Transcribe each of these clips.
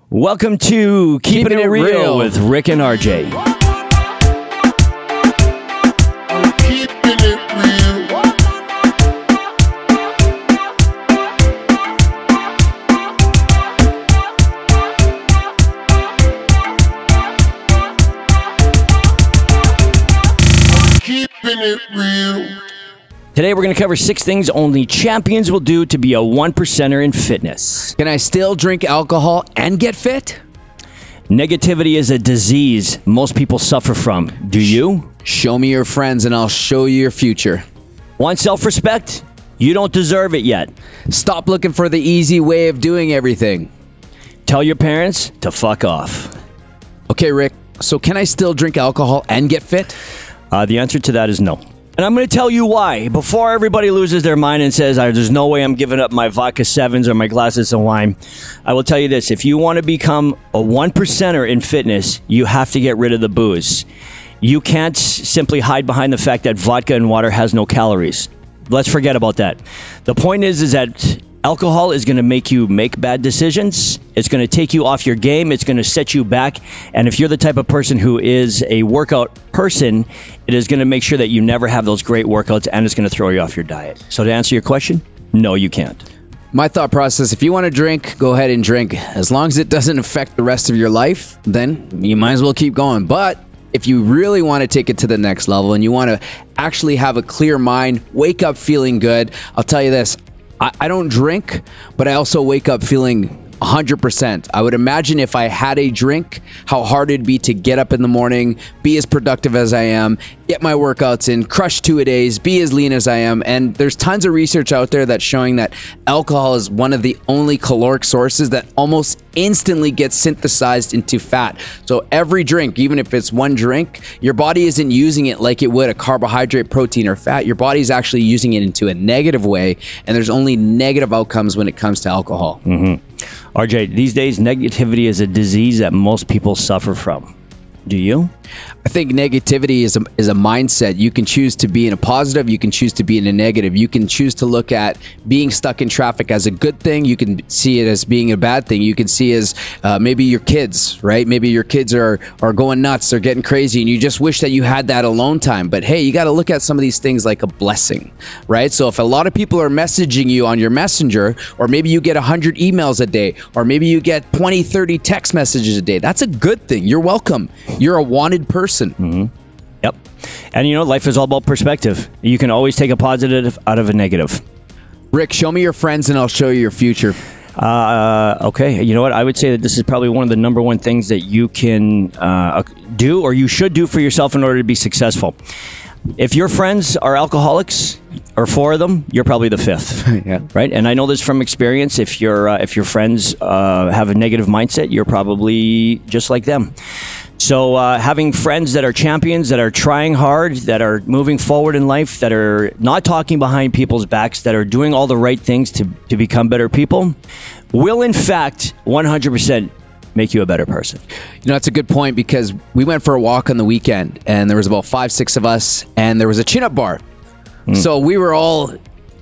Welcome to Keeping It Real with Rick and RJ. Keeping it real. Keeping it real. Today we're going to cover 6 things only champions will do to be a 1%er in fitness. Can I still drink alcohol and get fit? Negativity is a disease most people suffer from. Do you? Show me your friends and I'll show you your future. Want self-respect? You don't deserve it yet. Stop looking for the easy way of doing everything. Tell your parents to fuck off. Okay, Rick, so can I still drink alcohol and get fit? The answer to that is no. And I'm going to tell you why. Before everybody loses their mind and says, there's no way I'm giving up my vodka 7s or my glasses of wine, I will tell you this. If you want to become a 1%er in fitness, you have to get rid of the booze. You can't simply hide behind the fact that vodka and water has no calories. Let's forget about that. The point is that alcohol is going to make you make bad decisions. It's going to take you off your game. It's going to set you back. And if you're the type of person who is a workout person, it is going to make sure that you never have those great workouts, and it's going to throw you off your diet. So to answer your question, no, you can't. My thought process, if you want to drink, go ahead and drink. As long as it doesn't affect the rest of your life, then you might as well keep going. But if you really want to take it to the next level and you want to actually have a clear mind, wake up feeling good, I'll tell you this. I don't drink, but I also wake up feeling 100%. I would imagine if I had a drink, how hard it'd be to get up in the morning, be as productive as I am, get my workouts in, crush 2-a-days, be as lean as I am. And there's tons of research out there that's showing that alcohol is one of the only caloric sources that almost instantly gets synthesized into fat. So every drink, even if it's one drink, your body isn't using it like it would a carbohydrate, protein, or fat. Your body's actually using it into a negative way, and there's only negative outcomes when it comes to alcohol. RJ, these days, negativity is a disease that most people suffer from. Do you? I think negativity is a mindset. You can choose to be in a positive. You can choose to be in a negative. You can choose to look at being stuck in traffic as a good thing. You can see it as being a bad thing. You can see it as maybe your kids, right? Maybe your kids are going nuts. They're getting crazy, and you just wish that you had that alone time. But hey, you got to look at some of these things like a blessing, right? So if a lot of people are messaging you on your messenger, or maybe you get 100 emails a day, or maybe you get 20, 30 text messages a day, that's a good thing. You're welcome. You're a wanted person. Yep. And you know, life is all about perspective. You can always take a positive out of a negative. Rick, show me your friends and I'll show you your future. Okay. You know what? I would say that this is probably one of the number one things that you can do, or you should do for yourself in order to be successful. If your friends are alcoholics, or 4 of them, you're probably the 5th. Yeah. Right? And I know this from experience. If your friends have a negative mindset, you're probably just like them. So having friends that are champions, that are trying hard, that are moving forward in life, that are not talking behind people's backs, that are doing all the right things to become better people, will in fact 100% make you a better person. You know, that's a good point, because we went for a walk on the weekend and there was about 5-6 of us, and there was a chin-up bar. So we were all,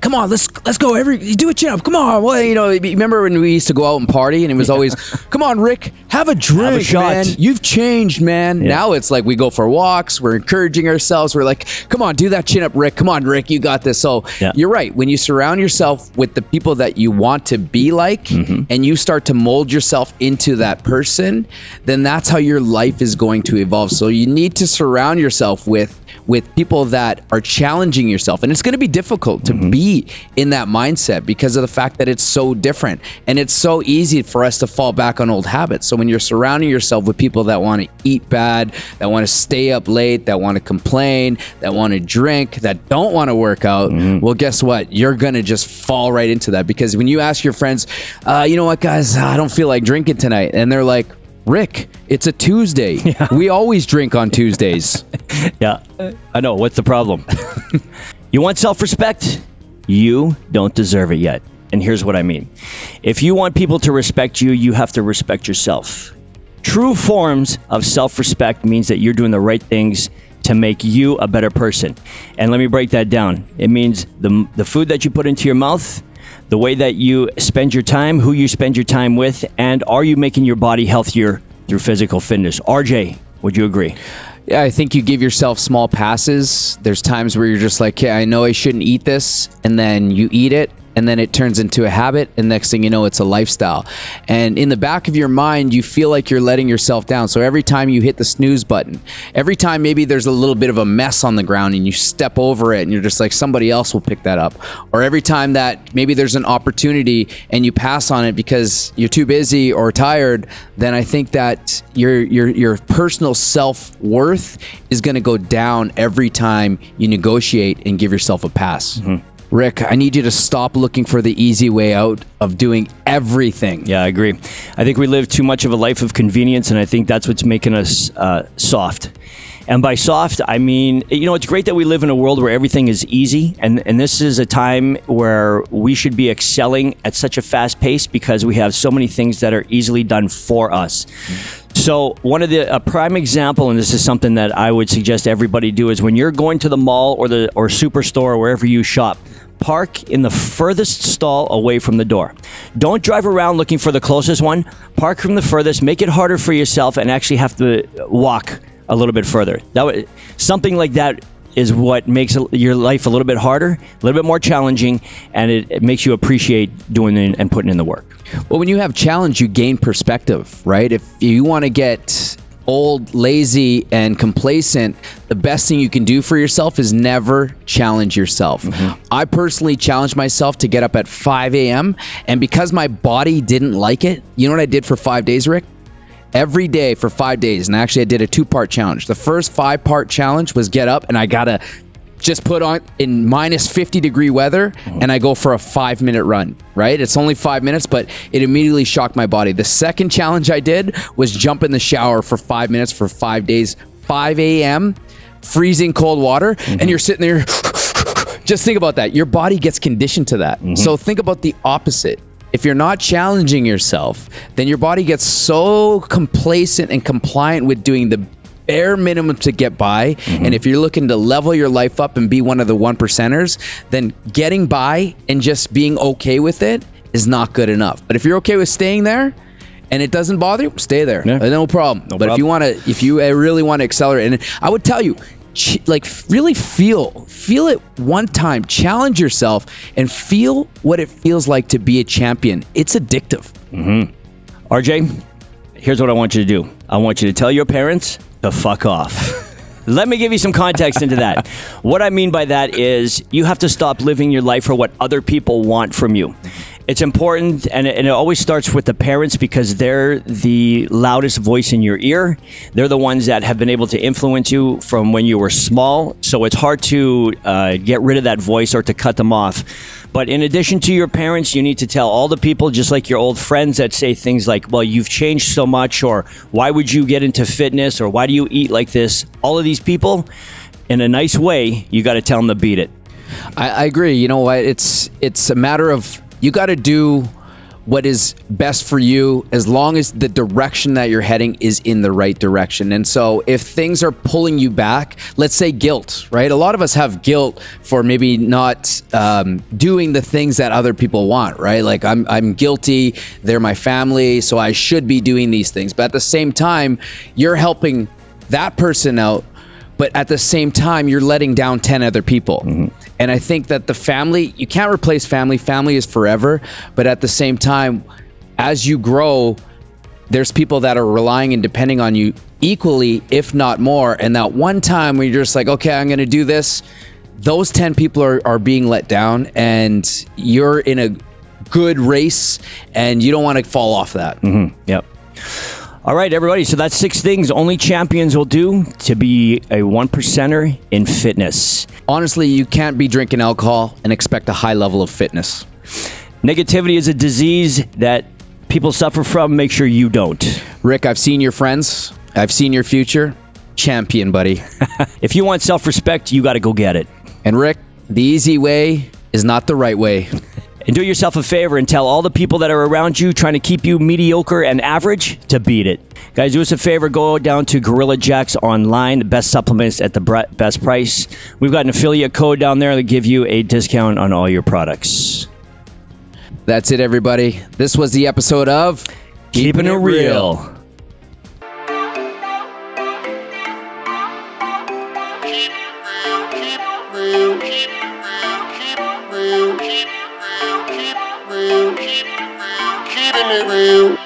come on, let's go. Do a chin-up. Come on. Well, you know, remember when we used to go out and party, and it was always, come on, Rick, have a drink, have a shot, man. You've changed, man. Yeah. Now it's like we go for walks. We're encouraging ourselves. We're like, come on, do that chin-up, Rick. Come on, Rick, you got this. So You're right. When you surround yourself with the people that you want to be like, and you start to mold yourself into that person, then that's how your life is going to evolve. So you need to surround yourself with people that are challenging yourself. And it's going to be difficult to be in that mindset because of the fact that it's so different. And it's so easy for us to fall back on old habits. So when you're surrounding yourself with people that want to eat bad, that want to stay up late, that want to complain, that want to drink, that don't want to work out, well, guess what? You're going to just fall right into that. Because when you ask your friends, you know what, guys, I don't feel like drinking tonight. And they're like, Rick, it's a Tuesday. Yeah. We always drink on Tuesdays. Yeah, I know. What's the problem? You want self-respect? You don't deserve it yet. And here's what I mean. If you want people to respect you, you have to respect yourself. True forms of self-respect means that you're doing the right things to make you a better person. And let me break that down. It means the food that you put into your mouth, the way that you spend your time, who you spend your time with, and are you making your body healthier through physical fitness? RJ, would you agree? Yeah, I think you give yourself small passes. There's times where you're just like, hey, I know I shouldn't eat this, and then you eat it, and then it turns into a habit, and next thing you know, it's a lifestyle. And in the back of your mind, you feel like you're letting yourself down. So every time you hit the snooze button, every time maybe there's a little bit of a mess on the ground and you step over it and you're just like, somebody else will pick that up. Or every time that maybe there's an opportunity and you pass on it because you're too busy or tired, then I think that your personal self-worth is going to go down every time you negotiate and give yourself a pass. Mm-hmm. Rick, I need you to stop looking for the easy way out of doing everything. Yeah, I agree. I think we live too much of a life of convenience, and I think that's what's making us soft. And by soft, I mean, it's great that we live in a world where everything is easy, and this is a time where we should be excelling at such a fast pace because we have so many things that are easily done for us. So a prime example, and this is something that I would suggest everybody do, is when you're going to the mall or superstore or wherever you shop, park in the furthest stall away from the door. Don't drive around looking for the closest one. Park from the furthest. Make it harder for yourself and actually have to walk a little bit further. Something like that is what makes your life a little bit harder, a little bit more challenging, and it makes you appreciate doing it and putting in the work. Well, when you have challenge, you gain perspective, right? If you want to get old, lazy, and complacent, the best thing you can do for yourself is never challenge yourself. Mm-hmm. I personally challenged myself to get up at 5 a.m. And because my body didn't like it, you know what I did for 5 days, Rick? Every day for 5 days. And actually, I did a 2-part challenge. The first 5-part challenge was get up and I got to just put on in minus 50-degree weather and I go for a 5-minute run, right? It's only 5 minutes, but it immediately shocked my body. The second challenge I did was jump in the shower for 5 minutes for 5 days, 5 a.m., freezing cold water, and you're sitting there. Just think about that. Your body gets conditioned to that. So think about the opposite. If you're not challenging yourself, then your body gets so complacent and compliant with doing the bare minimum to get by. And if you're looking to level your life up and be one of the 1%ers, then getting by and just being okay with it is not good enough. But if you're okay with staying there and it doesn't bother you, stay there. Yeah. No problem. But if you really want to accelerate, and I would tell you, really feel it one time, challenge yourself and feel what it feels like to be a champion. It's addictive. RJ, here's what I want you to do. I want you to tell your parents to fuck off. Let me give you some context into that. What I mean by that is you have to stop living your life for what other people want from you. It's important, and it always starts with the parents because they're the loudest voice in your ear. They're the ones that have been able to influence you from when you were small. So it's hard to get rid of that voice or to cut them off. But in addition to your parents, you need to tell all the people, just like your old friends that say things like, well, you've changed so much, or why would you get into fitness, or why do you eat like this? All of these people, in a nice way, you got to tell them to beat it. I agree. You know what? It's a matter of you got to do what is best for you as long as the direction that you're heading is in the right direction. And so if things are pulling you back, let's say guilt, right? A lot of us have guilt for maybe not doing the things that other people want, right? Like I'm guilty, they're my family, so I should be doing these things. But at the same time, you're helping that person out, but at the same time, you're letting down 10 other people. And I think that the family, you can't replace family. Family is forever. But at the same time, as you grow, there's people that are relying and depending on you equally, if not more. And that one time when you're just like, okay, I'm going to do this, those 10 people are being let down and you're in a good race and you don't want to fall off that. Yep. All right, everybody. So that's 6 things only champions will do to be a 1%er in fitness. Honestly, you can't be drinking alcohol and expect a high level of fitness. Negativity is a disease that people suffer from. Make sure you don't. Rick, I've seen your friends. I've seen your future. Champion, buddy. If you want self-respect, you got to go get it. And Rick, the easy way is not the right way. And do yourself a favor and tell all the people that are around you trying to keep you mediocre and average to beat it. Guys, do us a favor. Go down to Gorilla Jacks online, the best supplements at the best price. We've got an affiliate code down there that give you a discount on all your products. That's it, everybody. This was the episode of Keeping It Real. Keeping it real.